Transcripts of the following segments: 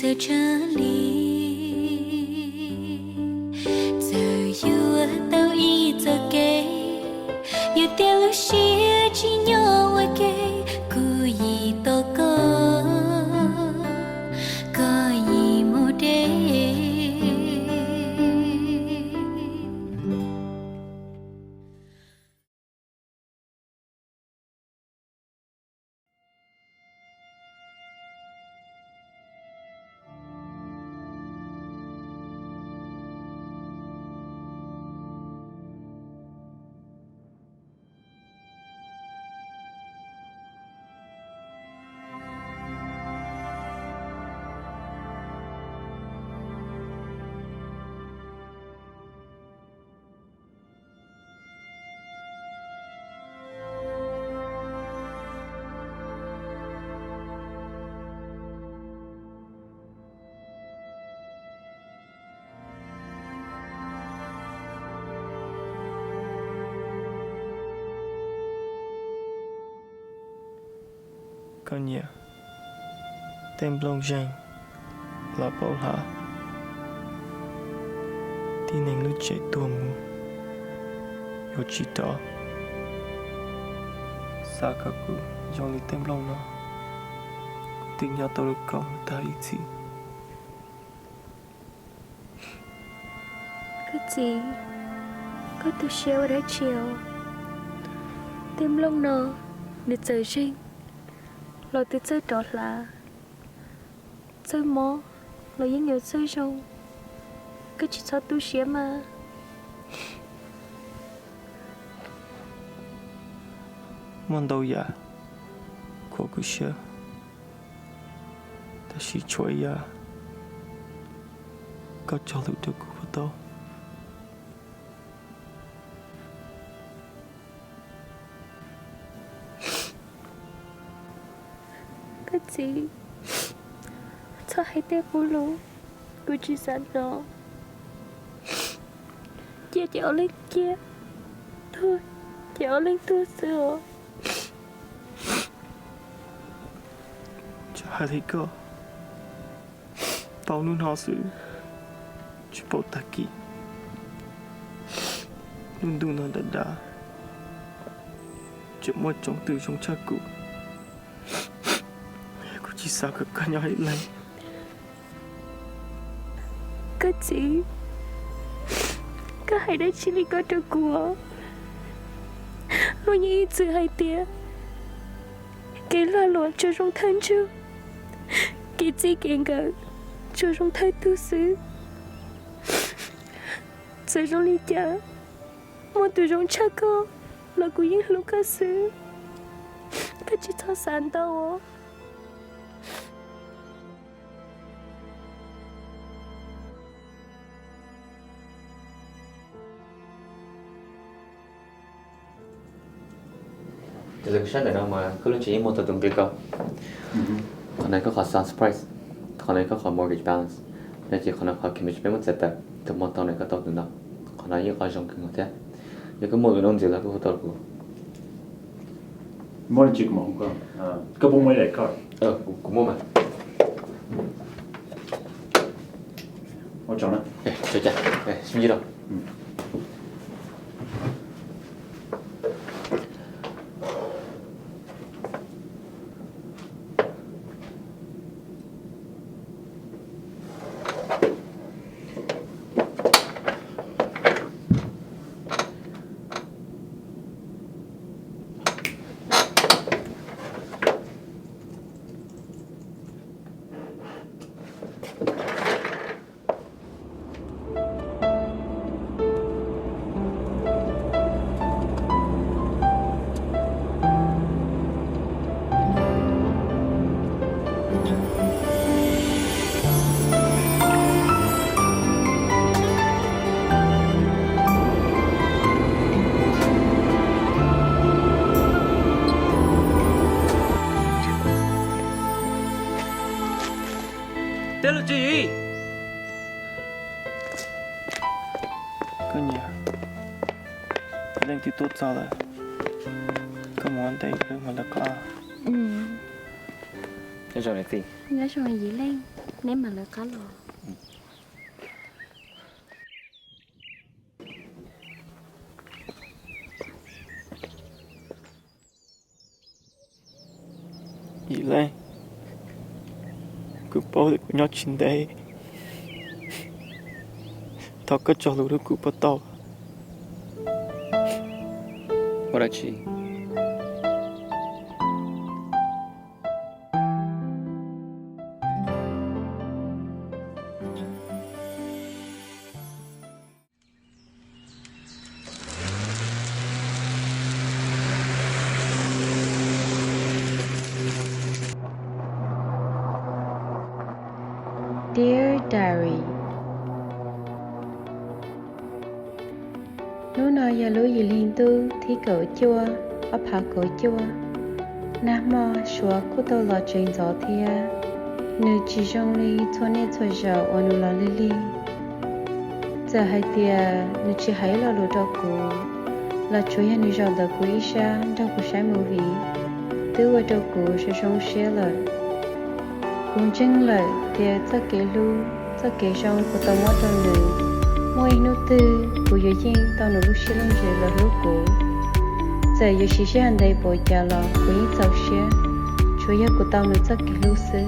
giờ trở đi giờ yêu tao ý giờ kê yêu tiêu lúc xưa chỉ nhau ở kê cứ gì to có gì một đêm Con nhỉ tem blong giang là bao hả tin anh lúc chạy tua mu yo chỉ đó sa cả cụ dòng đi tem blong nó tình nhau tôi được có ta ý gì cái gì có từ chiều đã chiều tem blong nó để chơi riêng rồi từ chơi đó là chơi mò rồi những người chơi rồi cái chỉ sao tu sửa mà món đâu ya của cụ sửa ta chỉ chuối ya có cho được được của tôi cái gì sao hay tiếc cô lú cô chỉ sẵn nó chia chéo lên kia thôi chéo lên tôi sửa chả thấy cơ bao nun họ sự chỉ bảo ta kỹ nun đun nó đã chỉ một trong từ trong cha cụ cô chỉ sao cực cả nhau hết lấy cái gì cái hay đấy chỉ là có được của luôn như sự hay tiếc cái lo lộn cho trong thân chứ cái gì cái ngờ cho trong thân tu sứ rồi trong lý cha một từ trong cha con là của những lúc ca sứ cái chỉ thao sản đâu Từ cái này đâu mà cứ lúc chỉ một tờ từng cái câu. Còn này có khó sound surprise, còn này có khó mortgage balance, nên chỉ còn là khó commission payment set up, từ một tàu này có tàu từ nào, còn này có dòng kinh ngạc thế, giờ cứ một cái nón gì là cứ tàu của. Mỗi lần chỉ có một cái bông mới lại coi. Cũng mua mà. Ở chỗ nào? Chơi chả, xin gì đâu. Tên là gì? Con nhỉ đang thì tốt sao rồi có muốn đây cứ mà là có Nhớ cho này gì? nhớ rồi gì lên nếu mà lỡ có lò Dì Lan cứ bố được nhớ chuyện đây tao có cho lũ được cứ bắt tao What là chị? Dear Diary, Nú nói giờ lối gì liên tu thì cậu chua, ở phá cậu chua. Nà mò xóa cô tàu lọ chuyện gió thia, nữ chỉ trong lý thua nê thua gió ở nụ lọ lý lý. Giờ hai tia, nữ chỉ hãy lọ lụ đau cú, là chúa ya nữ gió lọ cú isha, đau cú sai mù vì, tư ở đau cú sẽ trong xe lợ. Cũng chừng lại thì tất kế lu tất kế trong của tàu mót trong nữ mỗi nụ tư của giới dân tàu nụ lúc xí lông rời là lúc cũ giờ giới xí xí hành đầy bộ nhà lò của những tàu xí chủ yếu của tàu nụ tất kế lu xứ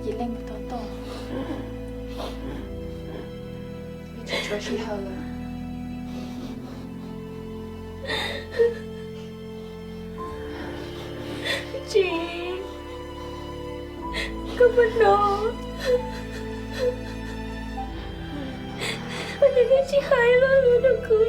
Dì lên một tố tổ Vì chị chúa chị hờ Chị Có mất nó Mà đừng chị hãy lo đừng cười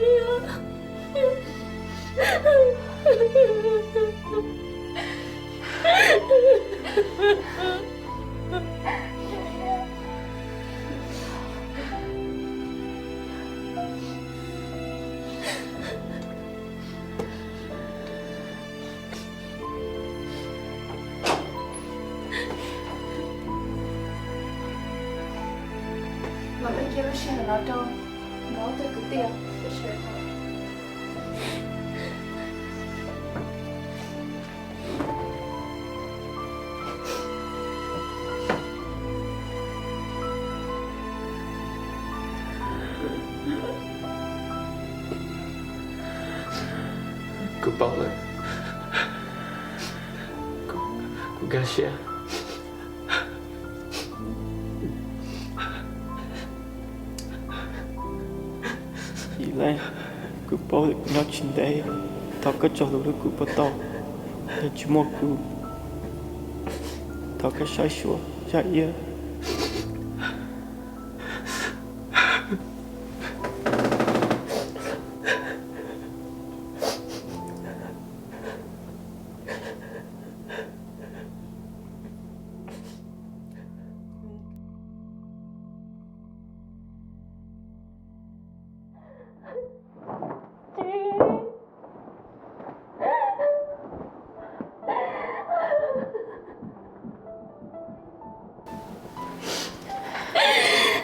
mà bên kia nó sẽ là nó đâu nó tới cứ tiền cái sẽ thôi cứ bảo là cô gái sẽ dì Lan cứ bảo được nhớ chuyện đây tao có cho lũ được cứ bắt tao nhưng chỉ một cứ tao có sai sửa chạy yên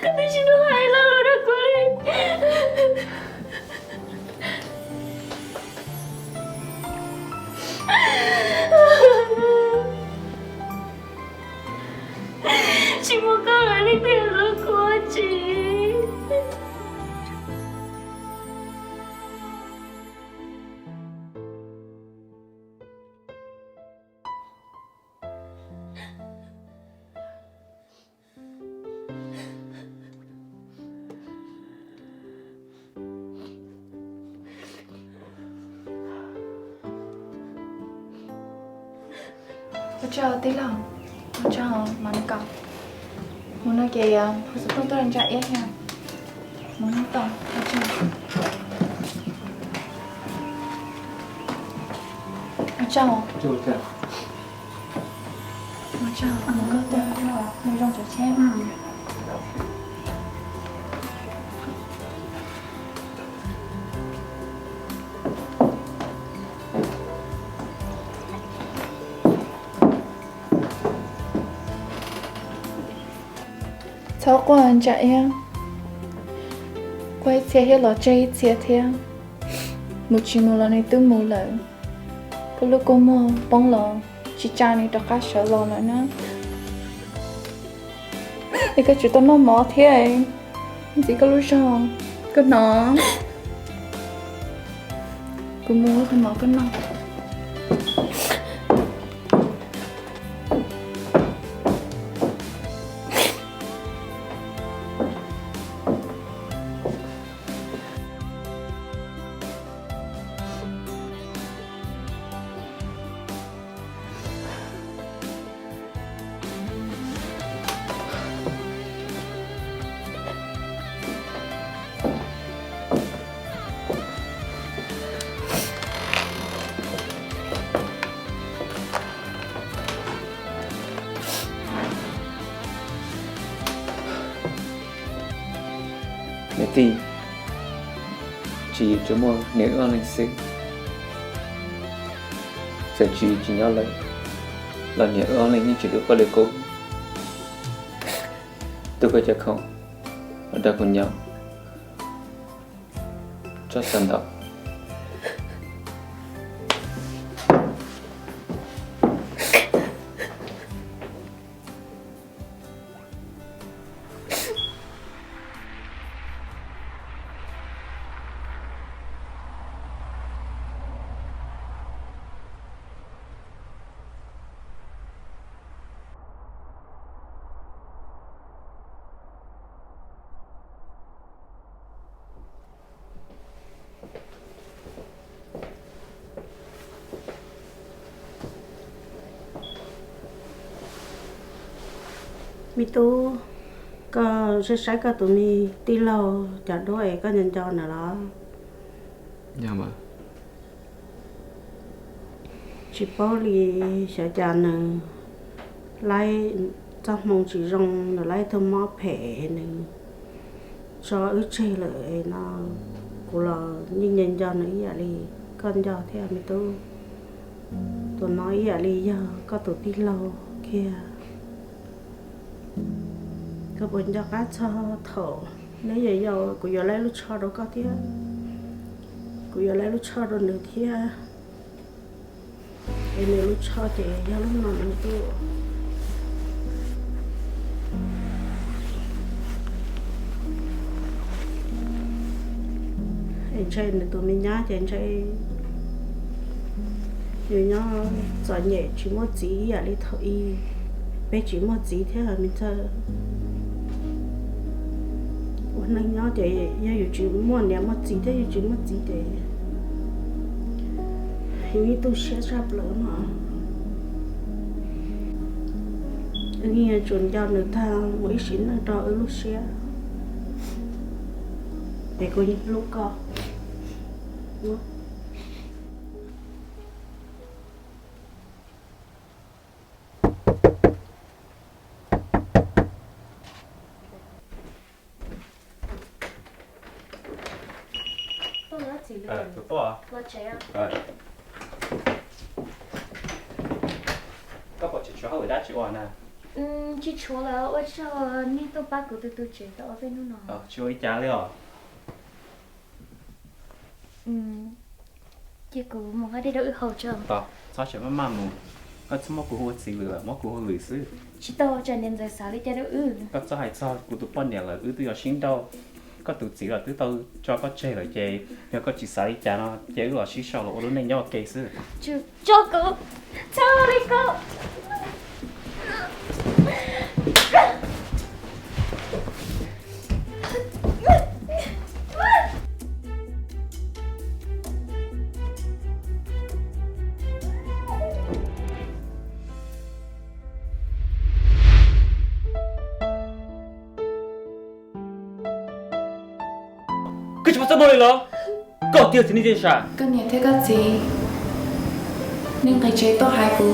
Tapi chị nó hay lắm rồi đó cô Linh 我知道对了，我知道蛮搞，我那个呀，我是多人家一样，我那懂，我知道。我知道，就这样。我知道，我哥对，那种就钱。超过人家呀，quay xe hết lọ chơi xe theo một chỉ một lần này tôi một lần có lúc cô mua bông lọ chỉ cha này đọc cá sợ lọ nữa nữa thì cái chuyện tao nó mỏ thế ấy chỉ có lúc sau cái nó cô mua thì mỏ cái nó Mẹ tì chỉ cho mua nếu ăn lịch sử sẽ chỉ nhớ lại là nếu ăn lịch nhưng chỉ được qua lời cô tôi có chắc không ở đây còn nhau cho sẵn đó mi tu có sẽ sai cái tụi mi đi lâu chả đôi có nhân cho nào đó dạ mà chỉ bảo li sẽ chả nè lấy trong mong chỉ rong là lấy thơm mó phệ nè cho ứ chơi lại nó cũng là những nhân cho nó ý li con cho theo mi tu tụi nói ý li giờ có tụi đi lâu kia cái bọn cho cá cho thở nếu vậy giờ của giờ lấy lúc cho đâu có tiếc của giờ lấy lúc cho đâu nữa tiếc em lấy lúc cho thì giờ lúc nào nữa tôi em chơi nữa tụi mình nhá em chơi nhiều nhá giỏi nhẹ chỉ một tí à đi thở y bé chỉ một tí thế là mình chơi nên nhớ để yêu chỉ muốn làm một gì thế yêu chỉ một gì để vì tôi sẽ ra lớn mà nghe chuẩn cho người ta với xin là cho ở lúc xe để có những lúc co Tụi tôi à? Các bạn chỉ cho họ đã chịu nè. Chỉ chúa là ở cho nên tôi bắt của tôi chế tạo ở bên nó nào. Chưa ý chả liệu. Chỉ của một cái đi đâu hậu trợ. Sao chỉ mà mù. Có chút mốc của hồ xì lửa, mốc của hồ lửa xứ. Chỉ tao cho nên giờ sáng đi chơi đâu Có cho hay sao của tụi bọn nhà là tôi ở xin đâu. Có tụi chỉ là tụi tôi cho có chơi rồi chơi, nhưng có chỉ xài chả nó chơi là xí sao là nên nhau kỹ sư. Chứ cho cô, cho đi cô. sao nói lo có tiêu thì đi chơi sao cái nhà thế cái gì nên cái chế tôi hai cô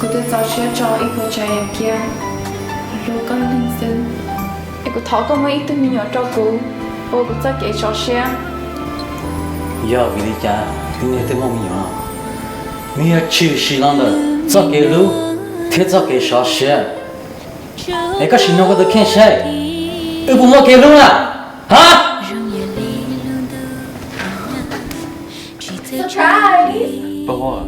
tôi cho xe cho ít cô chạy em kia lúc có linh sinh em cô tháo có mấy ít tôi nhỏ cho cô cô cho cái cho xe giờ vì đi cha thì người tôi mong nhỏ mình chịu xí lắm rồi cho cái lú thế cho cái sao xe ấy có xin nó có được khen xe bụng mua cái lú à hả bao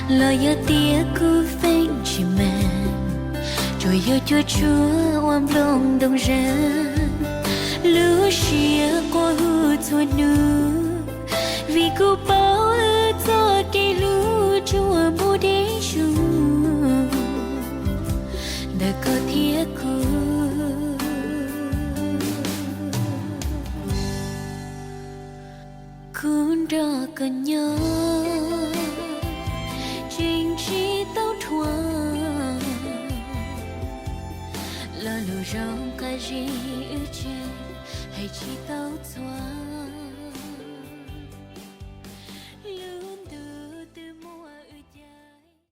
lo yo tia cu phanh chỉ mèn rồi yo chua chua oam long đông rên lúa xia qua hư chua nu vì cu bao cho cây lúa chua bồ đề chu đã có tia cu cũng đó cần nhớ chính chỉ tao thua là lũ rong cái gì ở trên hay chỉ tao thua